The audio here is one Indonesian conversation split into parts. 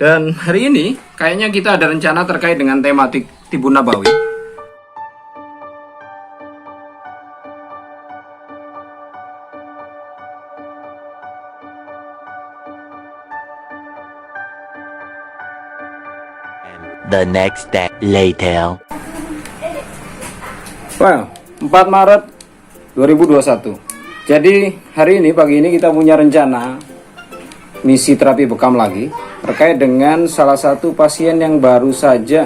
Dan hari ini kayaknya kita ada rencana terkait dengan tematik Tibun Nabawi. The next day later. Well, 4 Maret 2021. Jadi hari ini pagi ini kita punya rencana misi terapi bekam lagi terkait dengan salah satu pasien yang baru saja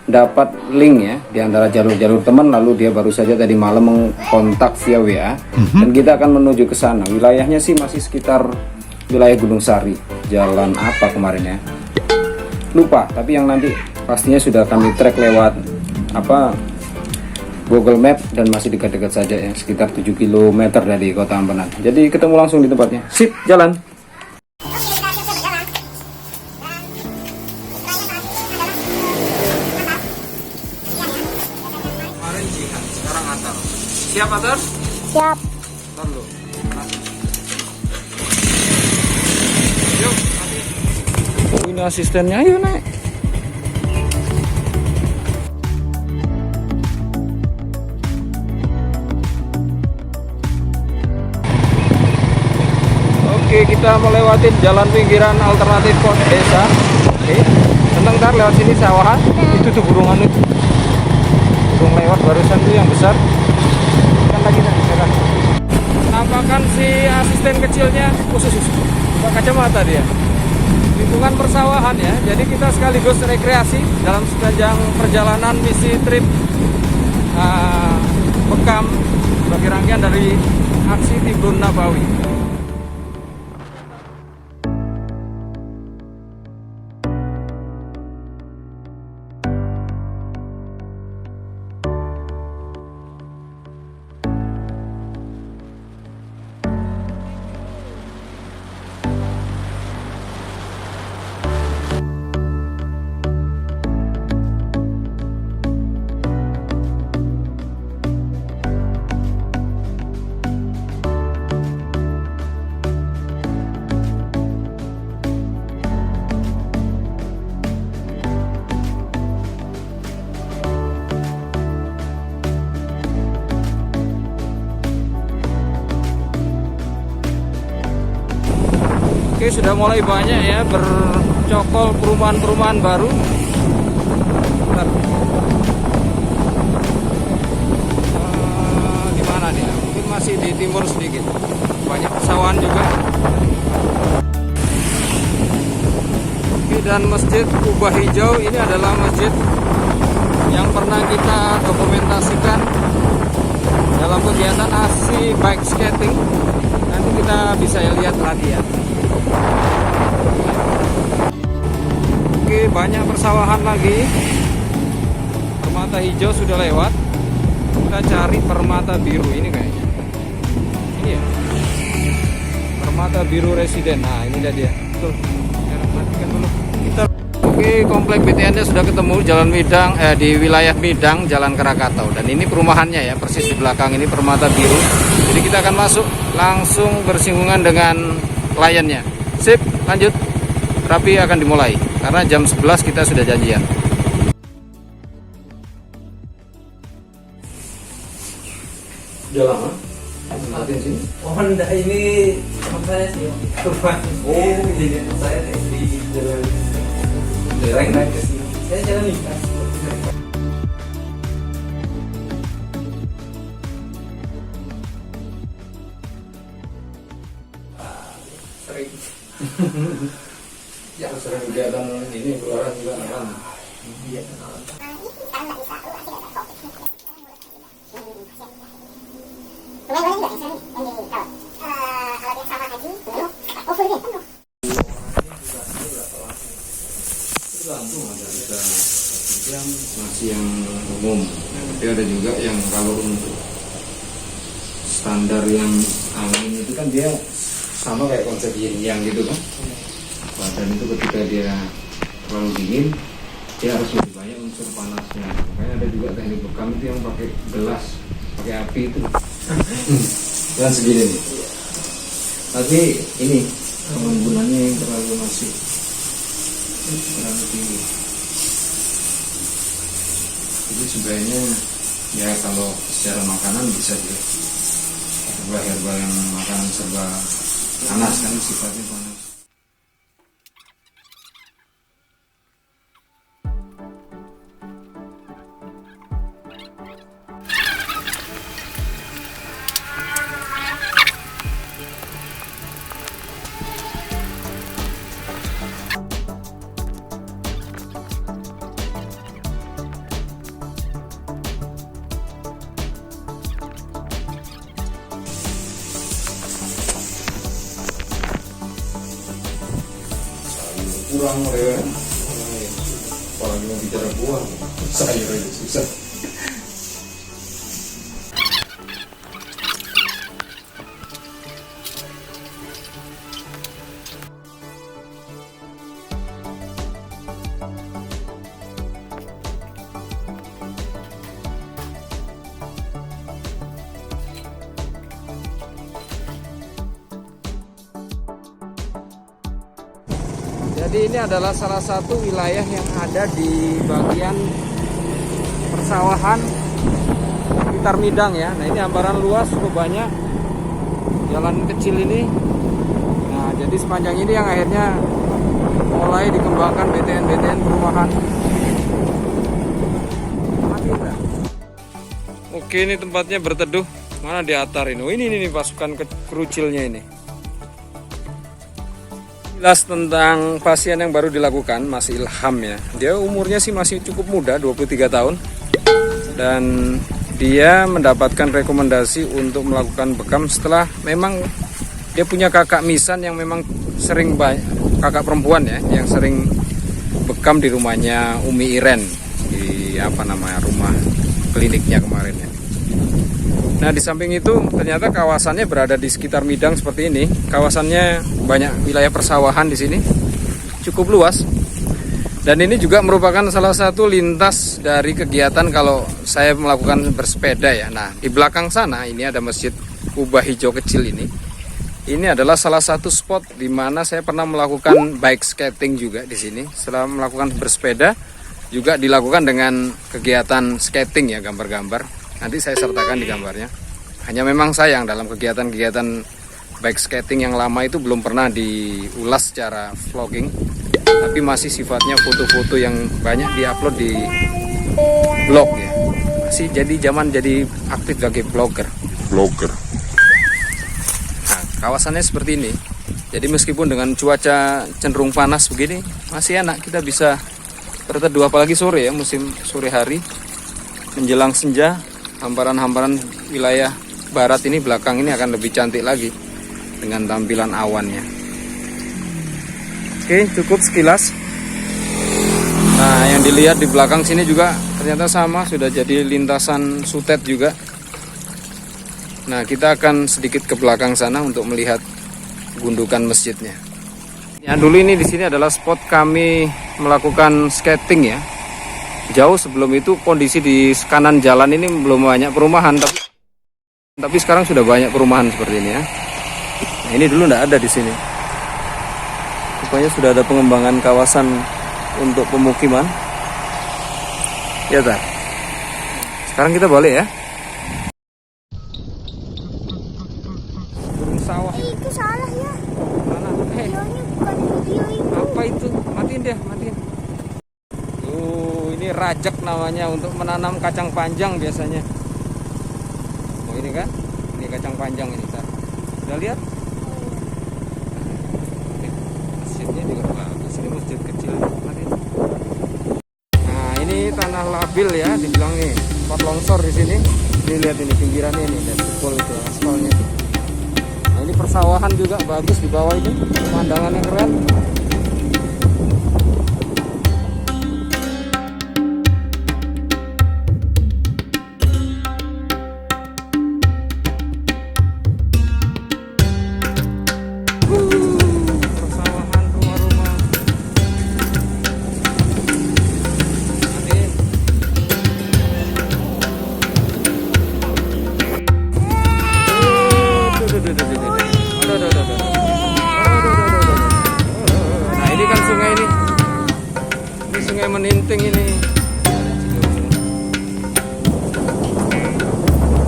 dapat link ya di antara jalur-jalur teman, lalu dia baru saja tadi malam mengkontak via WA dan kita akan menuju ke sana. Wilayahnya sih masih sekitar wilayah Gunung Sari. Jalan apa kemarin ya? Lupa, tapi yang nanti pastinya sudah kami track lewat Google Map dan masih dekat-dekat saja ya, sekitar 7 km dari Kota Ampenan. Jadi ketemu langsung di tempatnya. Sip, jalan. Kemarin Jihan, sekarang Atar. Siap Atar? Siap. Atar lo. Yuk, nanti. Oh, ini asistennya, ayo naik. Oke, kita melewati jalan pinggiran alternatif kota desa. Oke, seneng ntar lewat sini sawahan. Itu tuh burungan itu. Burung lewat barusan tuh yang besar. Kan lagi tadi sekarang. Nampakkan si asisten kecilnya khusus pakai kacamata dia. Lingkungan persawahan ya. Jadi kita sekaligus rekreasi dalam sepanjang perjalanan misi trip bekam sebagai rangkaian dari aksi Tibun Nabawi. Oke, sudah mulai banyak ya bercokol perumahan-perumahan baru. Bentar. Di mana nih? Mungkin masih di timur sedikit. Banyak persawahan juga. Oke, dan Masjid Kubah Hijau ini adalah masjid yang pernah kita dokumentasikan dalam kegiatan aksi bike skating. Nanti kita bisa lihat lagi ya. Oke, banyak persawahan lagi. Permata hijau sudah lewat. Kita cari permata biru ini kayaknya. Ini ya. Permata biru residen. Nah, ini dia. Tuh. Perhatikan dulu. Oke, komplek BTN-nya sudah ketemu Jalan Midang di wilayah Midang, Jalan Krakatau. Dan ini perumahannya ya, persis di belakang ini permata biru. Jadi kita akan masuk langsung bersinggungan dengan kliennya. Sip, lanjut. Terapi akan dimulai karena jam 11 kita sudah janjian. Udah lama? Nantiin sini. Oh enggak, ini teman saya sih. Oh, jadi saya di jalan Dereng naik ke sini. saya jalan lintas. Sering. Ya sering kegiatan ini keluaran juga kan. Iya. Tergantung ada yang masih yang umum, tapi ada juga yang kalau untuk standar yang angin itu kan dia sama kayak konsep yin yang gitu kan. Badan itu ketika dia terlalu dingin dia harus lebih banyak unsur panasnya. Makanya ada juga teknik bekam itu yang pakai gelas, pakai api itu. Dan segini nih. Tapi ini penggunaannya yang terlalu masih terlalu tinggi. Jadi sebaiknya ya kalau secara makanan bisa juga herbal yang makanan serba panas kan sifatnya panas. Kurang ya, apalagi mau bicara buah, sayur aja susah. Jadi ini adalah salah satu wilayah yang ada di bagian persawahan sekitar Midang ya. Nah ini hamparan luas cukup banyak, jalan kecil ini. Nah jadi sepanjang ini yang akhirnya mulai dikembangkan BTN perumahan. Oke, ini tempatnya berteduh. Mana di Atar ini? Oh, ini pasukan kerucilnya ini. Jelas tentang pasien yang baru dilakukan, Mas Ilham ya. Dia umurnya sih masih cukup muda, 23 tahun. Dan dia mendapatkan rekomendasi untuk melakukan bekam setelah memang dia punya kakak misan yang memang sering kakak perempuan ya, yang sering bekam di rumahnya Umi Iren di rumah kliniknya kemarin ya. Nah di samping itu ternyata kawasannya berada di sekitar Midang seperti ini. Kawasannya banyak wilayah persawahan di sini, cukup luas. Dan ini juga merupakan salah satu lintas dari kegiatan kalau saya melakukan bersepeda ya. Nah di belakang sana ini ada Masjid Kubah Hijau kecil ini. Ini adalah salah satu spot di mana saya pernah melakukan bike skating juga di sini. Setelah melakukan bersepeda juga dilakukan dengan kegiatan skating ya, gambar-gambar. Nanti saya sertakan di gambarnya. Hanya memang sayang dalam kegiatan-kegiatan bike skating yang lama itu belum pernah diulas secara vlogging. Tapi masih sifatnya foto-foto yang banyak diupload di blog ya. Masih jadi aktif sebagai blogger. Nah, kawasannya seperti ini. Jadi meskipun dengan cuaca cenderung panas begini, masih enak kita bisa berteduh apalagi sore ya, musim sore hari menjelang senja. Hamparan-hamparan wilayah barat ini belakang ini akan lebih cantik lagi dengan tampilan awannya. Oke, cukup sekilas. Nah, yang dilihat di belakang sini juga ternyata sama, sudah jadi lintasan sutet juga. Nah, kita akan sedikit ke belakang sana untuk melihat gundukan masjidnya. Yang dulu ini di sini adalah spot kami melakukan skating ya. Jauh sebelum itu kondisi di kanan jalan ini belum banyak perumahan, tapi sekarang sudah banyak perumahan seperti ini ya. Nah, ini dulu tidak ada di sini. Rupanya sudah ada pengembangan kawasan untuk pemukiman. Ya tak. Sekarang kita balik ya. Burung sawah. Itu salah ya. Mana? Videonya bukan video itu. Apa itu? Matiin dia, matiin. Ini rajak namanya, untuk menanam kacang panjang biasanya. Oh ini kan, ini kacang panjang ini. Udah lihat? Masjidnya juga bagus. Ini masjid kecil. Nah ini tanah labil ya, dibilang nih spot longsor di sini. Dilihat ini pinggirannya ini, dan betul itu aspalnya. Nah ini persawahan juga bagus di bawah ini, pemandangannya keren. mulai meninting ini.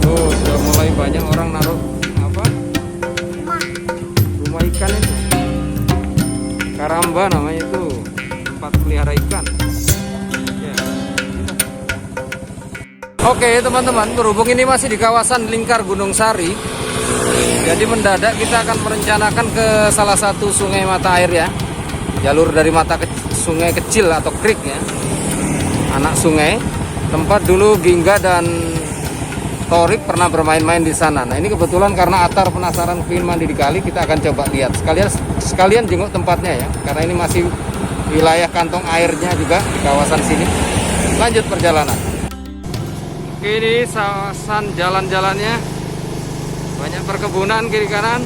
Tuh, sudah mulai banyak orang naruh apa? Rumah ikan itu. Karamba namanya itu. Tempat pelihara ikan. Ya. Oke teman-teman, berhubung ini masih di kawasan Lingkar Gunung Sari, jadi mendadak kita akan merencanakan ke salah satu sungai mata air ya, jalur dari sungai kecil atau creek ya, anak sungai, tempat dulu Gingga dan Torik pernah bermain-main di sana. Nah ini kebetulan karena Atar penasaran ingin mandi di kali, kita akan coba lihat sekalian jenguk tempatnya ya, karena ini masih wilayah kantong airnya juga di kawasan sini. Lanjut perjalanan. Oke, ini kawasan jalan-jalannya banyak perkebunan kiri kanan,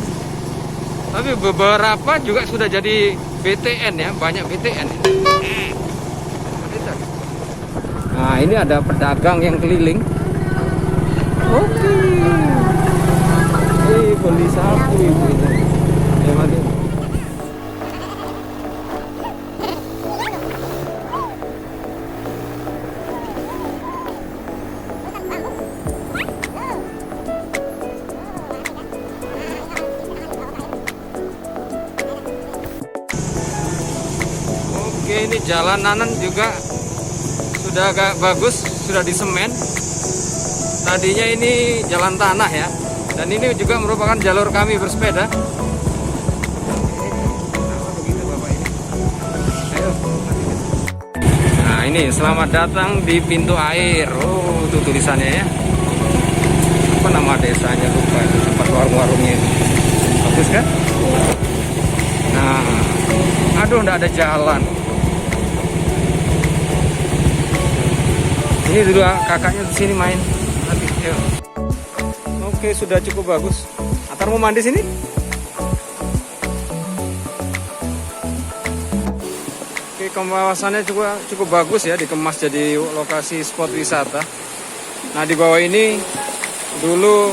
tapi beberapa juga sudah jadi BTN ya, banyak BTN. Nah ini ada pedagang yang keliling. Oke, beli sapu itu. Ya mati. Oke, ini jalanan juga sudah agak bagus, sudah disemen. Tadinya ini jalan tanah ya, dan ini juga merupakan jalur kami bersepeda. Nah ini selamat datang di pintu air. Oh itu tulisannya ya. Apa nama desanya lupa, itu tempat warung-warungnya itu. Bagus kan? Nah, aduh nggak ada jalan. Ini dulu kakaknya di sini main. Nanti, yuk. Oke, sudah cukup bagus. Atar mau mandi sini? Oke, kawasannya juga cukup bagus ya, dikemas jadi lokasi spot wisata. Nah, di bawah ini dulu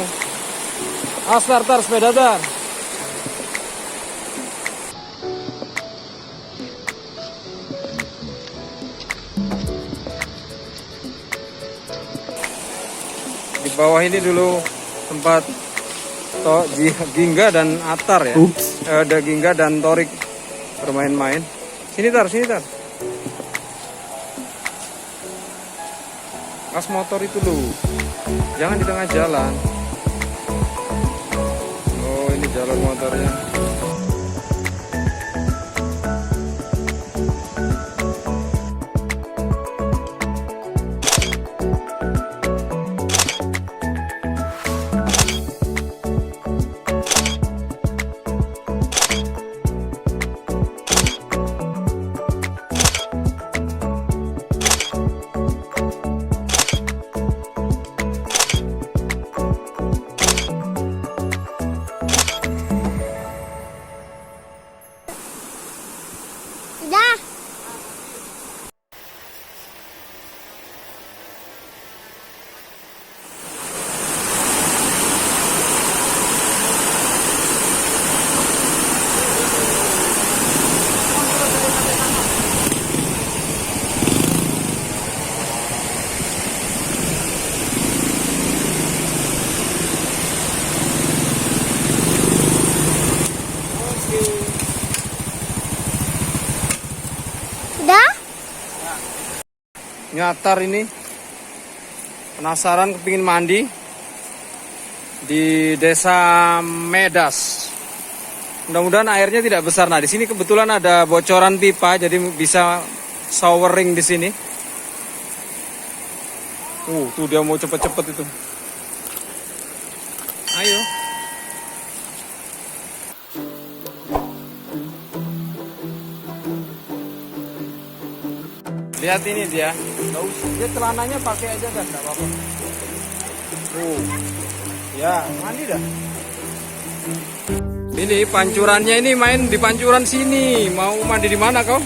tar sepeda tar. Di bawah ini dulu tempat Gingga dan Atar ya. Ada Gingga dan Torik bermain-main. Sini tar. Pas motor itu lu, jangan di tengah jalan. Oh ini jalur motornya. Dah. Dah. Nyatar ini penasaran kepingin mandi di desa Medas. Mudah-mudahan airnya tidak besar. Nah di sini kebetulan ada bocoran pipa, jadi bisa showering di sini. Tuh dia mau cepet-cepet itu. Ayo. Lihat ini dia. Dia celananya pakai aja kan, enggak apa-apa. Ya, mandi dah. Ini pancurannya ini main di pancuran sini. Mau mandi di mana kau?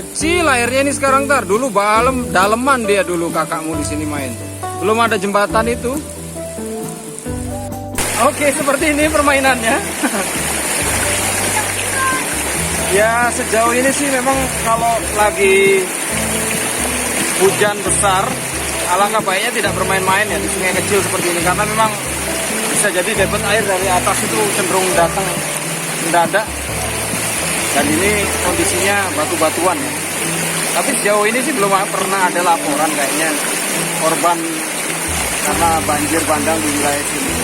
Kecil airnya ini sekarang tar. Dulu daleman dia dulu kakakmu di sini main. Belum ada jembatan itu. Oke, seperti ini permainannya. Ya, sejauh ini sih memang kalau lagi hujan besar, alangkah baiknya tidak bermain-main ya di sungai kecil seperti ini, karena memang bisa jadi debit air dari atas itu cenderung datang mendadak, dan ini kondisinya batu-batuan ya. Tapi sejauh ini sih belum pernah ada laporan kayaknya korban karena banjir bandang di wilayah sini.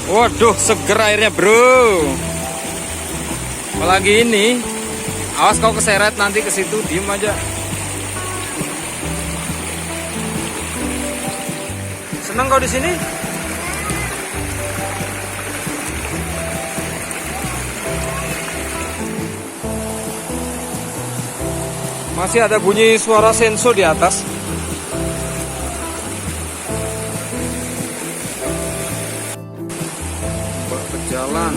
Waduh, seger airnya bro. Apalagi ini, awas kau keseret nanti ke situ, diem aja. Seneng kau di sini? Masih ada bunyi suara senso di atas. Berjalan.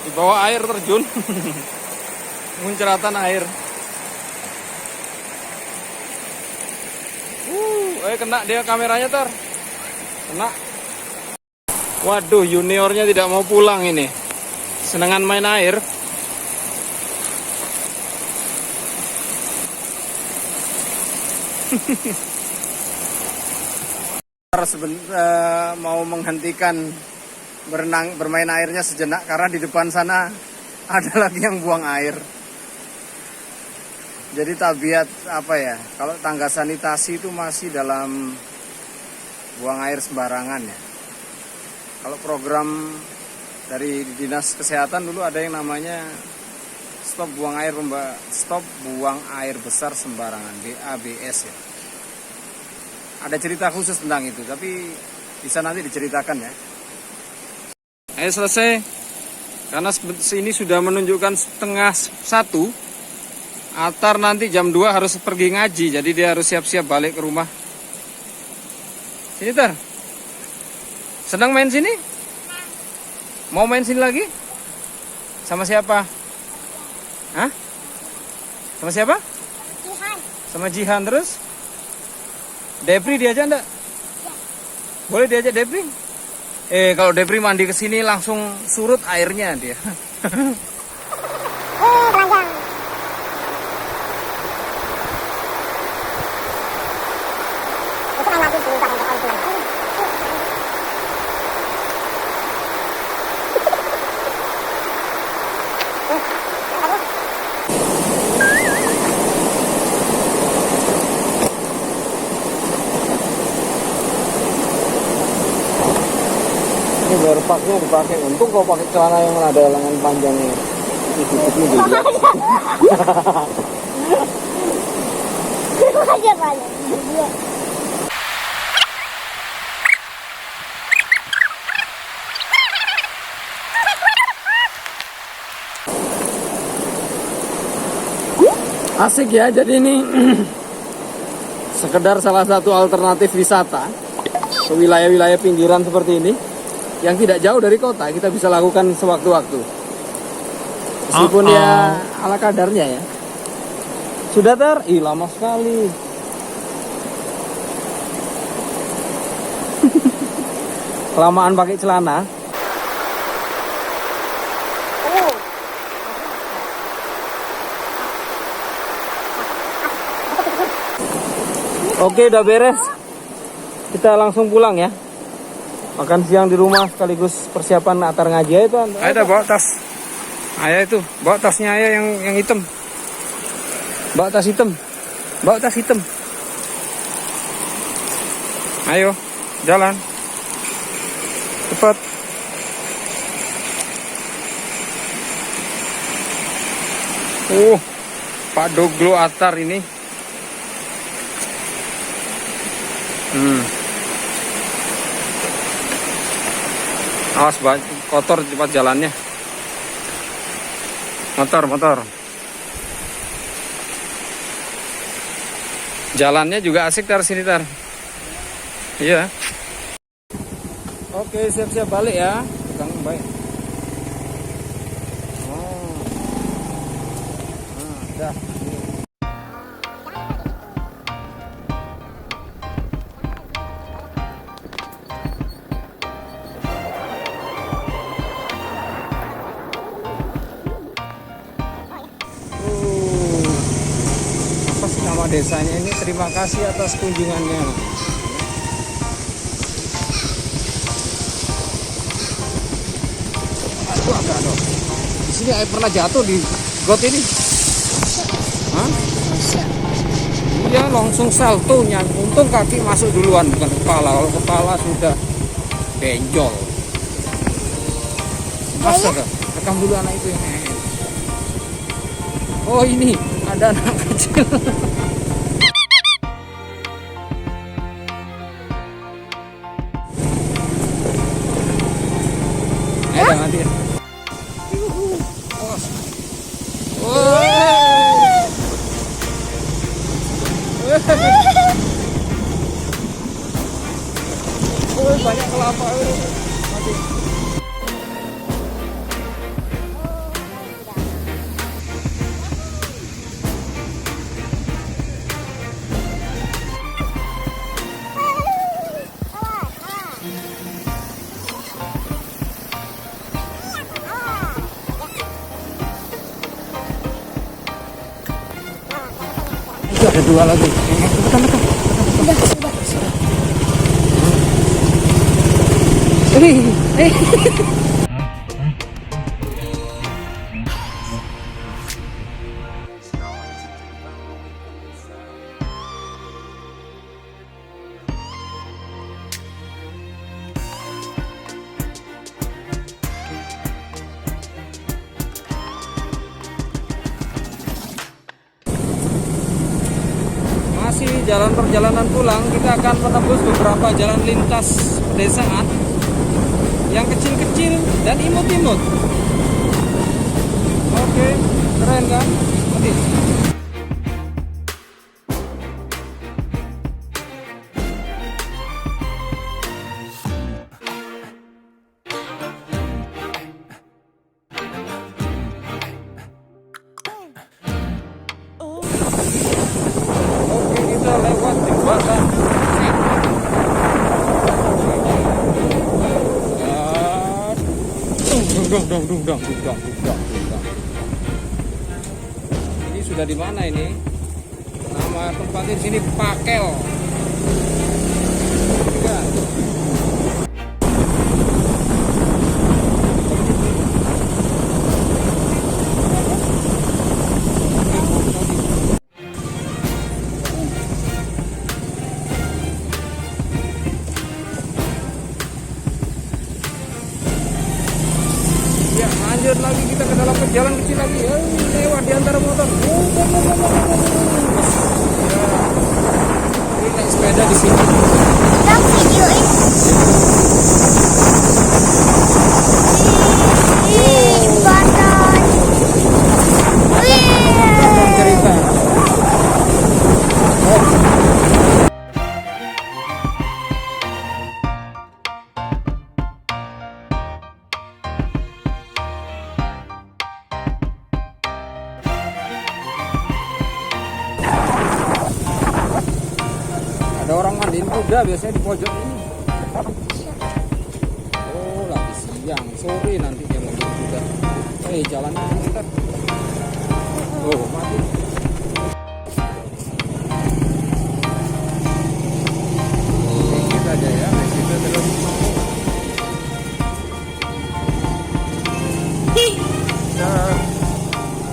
Di bawah air terjun. Muncratan air. Kena dia kameranya Tar. Kena. Waduh, juniornya tidak mau pulang ini. Senengan main air. Mau menghentikan bermain airnya sejenak karena di depan sana ada lagi yang buang air. Jadi tabiat apa ya, kalau tangga sanitasi itu masih dalam buang air sembarangan ya. Kalau program dari Dinas Kesehatan dulu ada yang namanya stop buang air besar sembarangan, DABS ya. Ada cerita khusus tentang itu, tapi bisa nanti diceritakan ya. Ayo selesai, karena ini sudah menunjukkan 12:30. Atar nanti jam 2 harus pergi ngaji, jadi dia harus siap-siap balik ke rumah. Sini Tar. Senang main sini? Mau main sini lagi? Sama siapa? Hah? Sama siapa? Jihan. Sama Jihan terus? Depri diajak enggak? Boleh diajak Depri? Kalau Depri mandi ke sini langsung surut airnya dia. Telanjang. Itu kan nanti diubah untuk original. Ini berpaknya dipakai. Untung kau pakai celana yang ada lengan panjangnya. Ini dilihat. Itu aja banyak. Asik ya, jadi ini sekedar salah satu alternatif wisata ke wilayah-wilayah pinggiran seperti ini yang tidak jauh dari kota. Kita bisa lakukan sewaktu-waktu, meskipun ya ala kadarnya ya. Sudah Tar? Ih, lama sekali. Kelamaan pakai celana. Oke, udah beres. Kita langsung pulang ya. Makan siang di rumah sekaligus persiapan Atar ngaji ya itu. Ayo bawa tas. Ayah itu, bawa tasnya ayah yang hitam. Bawa tas hitam. Bawa tas hitam. Ayo, jalan. Cepat. Pak Doglo Atar ini. Awas kotor cepat jalannya. Motor. Jalannya juga asik Tar sini Tar. Iya. Oke, siap-siap balik ya. Pegang baik. Dah. Apa sih nama desanya ini? Terima kasih atas kunjungannya. Aduh, agak dong. Di sini air pernah jatuh di got ini. Hah? Iya, langsung saltonya. Untung kaki masuk duluan bukan kepala. Kalau kepala sudah benjol. Astaga, rekam dulu anak itu yang oh ini ada anak kecil. Jangan nanti ya. Oh, banyak kelapa. Mati. Itu ada dua lagi. Masih jalan perjalanan pulang, kita akan menembus beberapa jalan lintas pedesaan yang kecil-kecil dan imut-imut. Oke, keren kan? Nanti. Oke, kita lewat jembatan. Dung. Ini sudah di mana ini? Nama tempatnya di sini Pakel. Ya. Ya, lanjut lagi kita ke dalam jalan kecil lagi. Lewat di antara motor. Ya. Ini naik sepeda di sini. Kita videoin. Jembatan. Cerita. Ada orang mandiin kuda biasanya di pojok ini. Oh, lagi siang, sore nanti dia mandiin kuda. Jalannya kita. Oh, mati. Oke, kita aja ya, kita terus.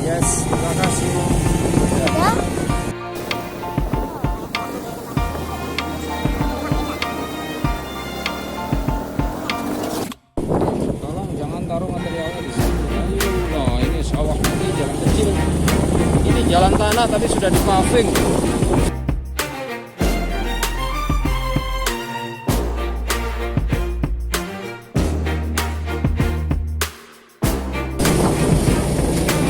Yes, terima kasih. Ya. rata tapi sudah di paving.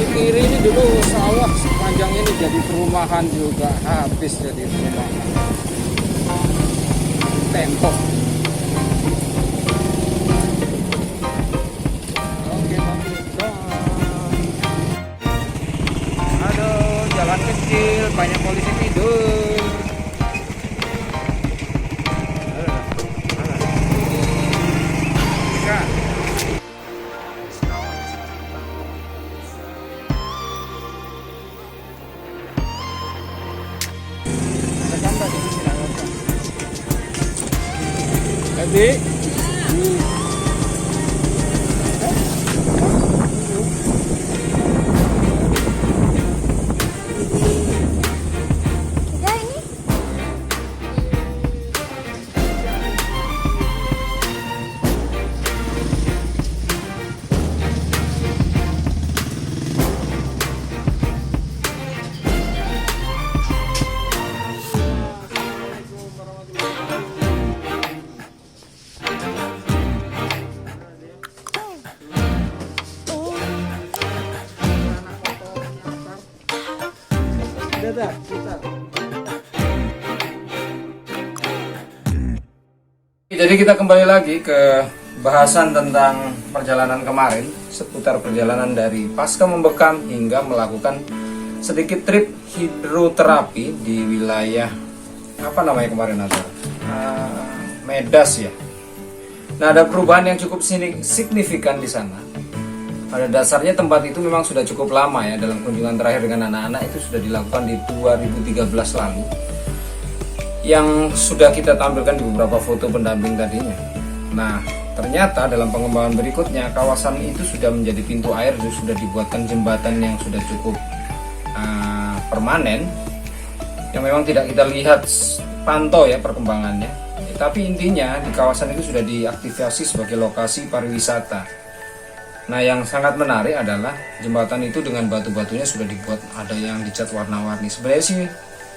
Di kiri ini dulu sawah sepanjang ini jadi perumahan juga, habis jadi perumahan. Tembok. Oke, aduh, jalan kecil, banyak polisi tidur. Jadi Sudah ini? Jadi kita kembali lagi ke bahasan tentang perjalanan kemarin, seputar perjalanan dari pasca membekam hingga melakukan sedikit trip hidroterapi di wilayah apa namanya kemarin atau Medas ya. Nah, ada perubahan yang cukup signifikan di sana. Pada dasarnya tempat itu memang sudah cukup lama ya, dalam kunjungan terakhir dengan anak-anak itu sudah dilakukan di 2013 lalu. Yang sudah kita tampilkan di beberapa foto pendamping tadinya. Nah, ternyata dalam pengembangan berikutnya kawasan itu sudah menjadi pintu air, sudah dibuatkan jembatan yang sudah cukup permanen, yang memang tidak kita lihat pantau ya perkembangannya. Tapi intinya di kawasan itu sudah diaktifasi sebagai lokasi pariwisata. Nah, yang sangat menarik adalah jembatan itu dengan batu-batunya sudah dibuat, ada yang dicat warna-warni. Sebenarnya sih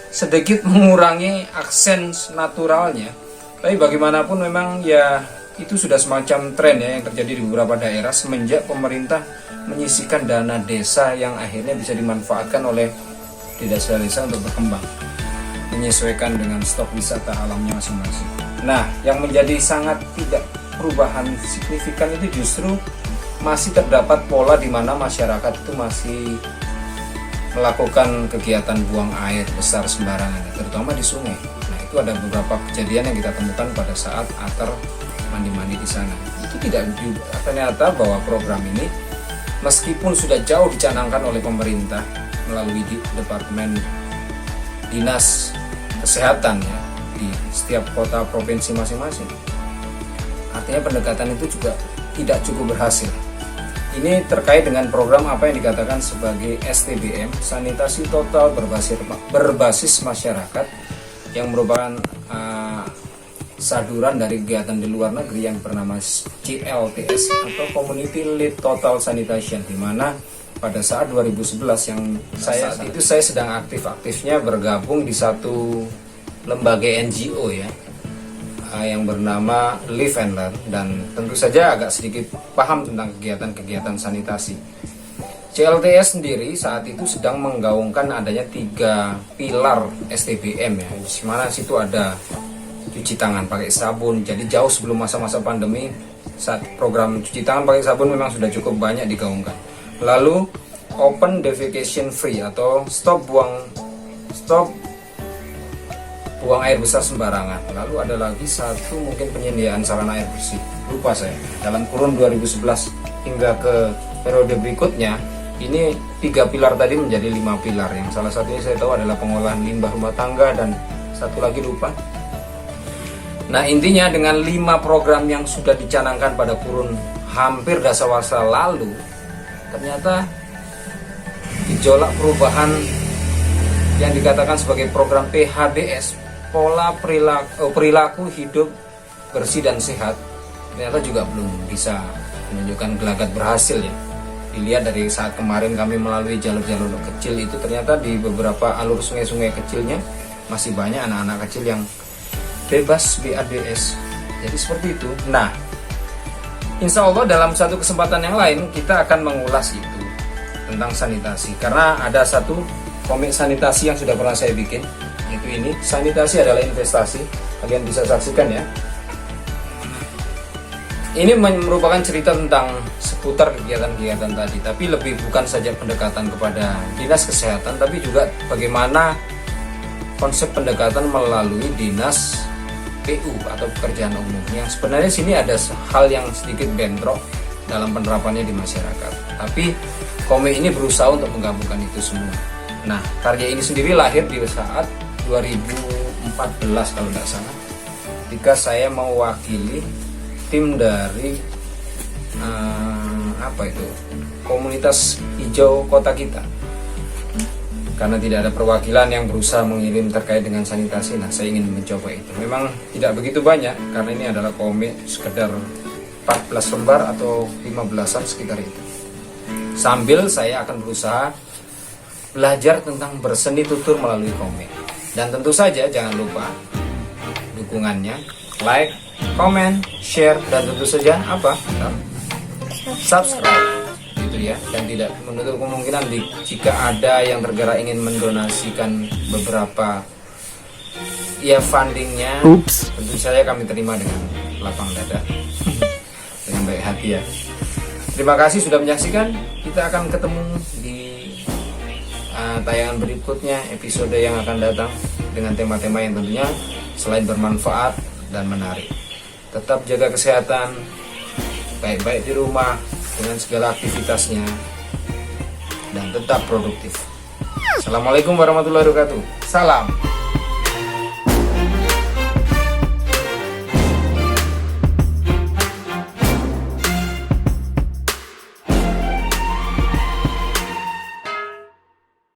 sedikit mengurangi aksen naturalnya, tapi bagaimanapun memang ya itu sudah semacam tren ya yang terjadi di beberapa daerah semenjak pemerintah menyisihkan dana desa yang akhirnya bisa dimanfaatkan oleh di desa-desa untuk berkembang, menyesuaikan dengan stok wisata alamnya masing-masing. Nah, yang menjadi sangat tidak perubahan signifikan itu justru masih terdapat pola di mana masyarakat itu masih melakukan kegiatan buang air besar sembarangan, terutama di sungai. Nah, itu ada beberapa kejadian yang kita temukan pada saat Ater mandi-mandi di sana. Itu tidak juga ternyata bahwa program ini meskipun sudah jauh dicanangkan oleh pemerintah melalui Departemen Dinas Kesehatan ya di setiap kota provinsi masing-masing. Artinya pendekatan itu juga tidak cukup berhasil. Ini terkait dengan program apa yang dikatakan sebagai STBM, sanitasi total berbasis masyarakat, yang merupakan saduran dari kegiatan di luar negeri yang bernama CLTS atau Community Led Total Sanitation, di mana pada saat 2011 yang saya sedang aktif-aktifnya bergabung di satu lembaga NGO ya, yang bernama Live and Learn, dan tentu saja agak sedikit paham tentang kegiatan-kegiatan sanitasi. CLTS sendiri saat itu sedang menggaungkan adanya 3 pilar STBM ya, di mana situ ada cuci tangan pakai sabun. Jadi jauh sebelum masa-masa pandemi, saat program cuci tangan pakai sabun memang sudah cukup banyak digaungkan. Lalu open defecation free atau stop buang air besar sembarangan. Lalu ada lagi satu mungkin penyediaan sarana air bersih, lupa saya, dalam kurun 2011 hingga ke periode berikutnya. Ini 3 pilar tadi menjadi 5 pilar, yang salah satunya saya tahu adalah pengolahan limbah rumah tangga, dan satu lagi lupa. Nah, intinya dengan 5 program yang sudah dicanangkan pada kurun hampir dasawarsa lalu, ternyata gejolak perubahan yang dikatakan sebagai program PHBS, pola perilaku hidup bersih dan sehat, ternyata juga belum bisa menunjukkan gelagat berhasil ya. dilihat dari saat kemarin kami melalui jalur-jalur kecil itu, ternyata di beberapa alur sungai-sungai kecilnya masih banyak anak-anak kecil yang bebas BADS. Jadi seperti itu. Nah, insya Allah dalam satu kesempatan yang lain kita akan mengulas itu tentang sanitasi, karena ada satu komik sanitasi yang sudah pernah saya bikin, yaitu ini, sanitasi adalah investasi. Kalian bisa saksikan ya. Ini merupakan cerita tentang seputar kegiatan-kegiatan tadi, tapi lebih bukan saja pendekatan kepada dinas kesehatan, tapi juga bagaimana konsep pendekatan melalui dinas PU atau pekerjaan umum. Yang sebenarnya sini ada hal yang sedikit bentrok dalam penerapannya di masyarakat. Tapi komik ini berusaha untuk menggabungkan itu semua. Nah, karya ini sendiri lahir di saat 2014 kalau tidak salah, ketika saya mewakili tim dari komunitas hijau kota kita, karena tidak ada perwakilan yang berusaha mengirim terkait dengan sanitasi. Nah, saya ingin mencoba itu. Memang tidak begitu banyak karena ini adalah komik sekedar 14 lembar atau 15-an sekitar itu. Sambil saya akan berusaha belajar tentang berseni tutur melalui komik. Dan tentu saja jangan lupa dukungannya, like, comment, share, dan tentu saja subscribe gitu ya. Dan tidak menutup kemungkinan jika ada yang tergerak ingin mendonasikan beberapa fundingnya, tentu saja kami terima dengan lapang dada dengan baik hati ya. Terima kasih sudah menyaksikan. Kita akan ketemu di tayangan berikutnya, episode yang akan datang dengan tema-tema yang tentunya selain bermanfaat dan menarik. Tetap jaga kesehatan, baik-baik di rumah dengan segala aktivitasnya, dan tetap produktif. Assalamualaikum warahmatullahi wabarakatuh. Salam.